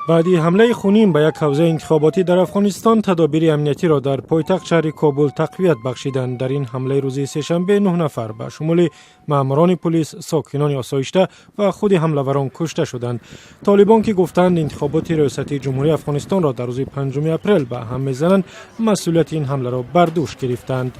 بعدی حمله خونین به یک حوزه انتخاباتی در افغانستان، تدابیر امنیتی را در پایتخت شهر کابل تقویت بخشیدند. در این حمله روز سه‌شنبه 9 نفر به شمول ماموران پلیس، ساکنان آسایشته و خود حمله‌وران کشته شدند. طالبان که گفتند انتخابات ریاستی جمهوری افغانستان را در روز 5 اپریل به هم می‌زنند، مسئولیت این حمله را بر دوش گرفتند.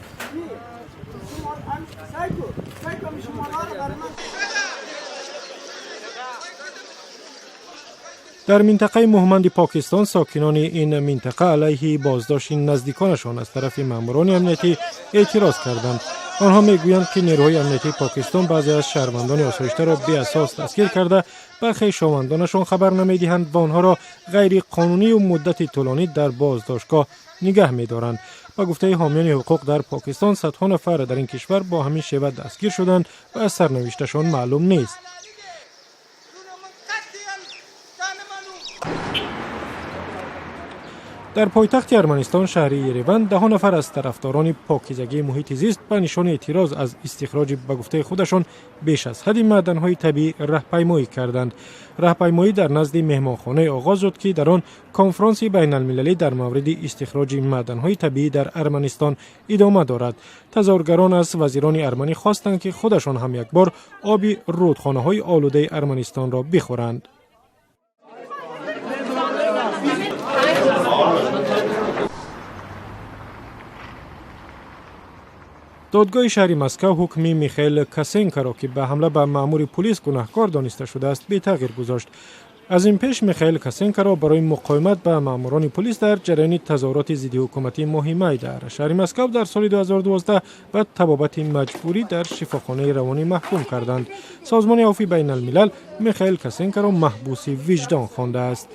در منطقه مهمند پاکستان، ساکنان این منطقه علیه بازداشت نزدیکانشان از طرف ماموران امنیتی اعتراض کردند. آنها میگویند که نیروهای امنیتی پاکستان بعضی از شهروندان آسایشته را بی اساس دستگیر کرده، برخی شهروندانشان خبر نمیدهند و آنها را غیر قانونی و مدت طولانی در بازداشتگاه نگه می‌دارند. با گفته حامیان حقوق در پاکستان، صدها نفر در این کشور با همین شیوه دستگیر شدند و از سرنوشتشان معلوم نیست. در پایتخت ارمنستان شهر یریون، 10 نفر از طرفداران پاکیزگی محیط زیست به نشان اعتراض از استخراج به گفته خودشان بیش از حد معدن‌های طبیعی راهپیمایی کردند. راهپیمایی در نزد مهمانخانه آغاز شد که در آن کنفرانس بین المللی در مورد استخراج معدن‌های طبیعی در ارمنستان ادامه دارد. تظاهرگران از وزیران ارمنی خواستند که خودشان هم یک بار آب رودخانه‌های آلوده ارمنستان را بخورند. دادگاه شهر مسکو حکمی میخائیل کاسنکوро که به حمله به مأمور پلیس گناهکار دانسته شده است بتغییر گذاشت. از این پیش میخائیل کاسنکوро برای مقاومت به مأموران پلیس در جریان تظاهرات ضد حکومتی مهمی در شهر مسکو در سال 2012 و طبابت مجبوری در شفاخانه روانی محکوم کردند. سازمان عفو بین الملل میخائیل کاسنکوро محبوس وجدان خوانده است.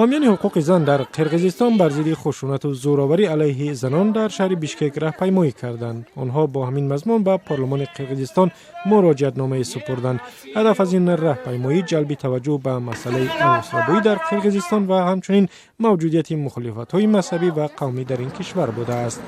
ҳомиёни ҳуқуқи зан дар қирғизистон бар зидди хушунату зӯроварӣ алайҳи занон дар шаҳри бишкек раҳпаймоӣ карданд. онҳо бо ҳамин мазмун ба парлумони қирғизистон муроҷиатномаи супурданд. ҳадаф аз ин раҳпаймоӣ ҷалби таваҷҷӯҳ ба масъалаи арӯсрабоӣ дар қирғизистон ва ҳамчунин мавҷудияти мухолифатҳои мазҳабӣ ва қавмӣ дар ин кишвар будааст.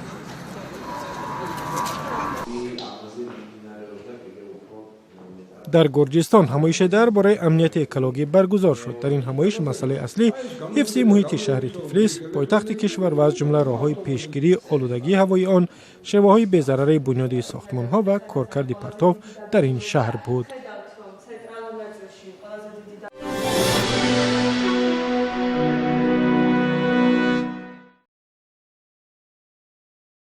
در گرجستان همایش درباره امنیت اکولوژی برگزار شد. در این همایش مسئله اصلی حفظ محیط شهر تفلیس، پایتخت کشور و از جمله راه‌های پیشگیری آلودگی هوایی آن، شیوه‌های بی‌ضرر بنیادی ساختمان‌ها و کارکرد پرتاب در این شهر بود.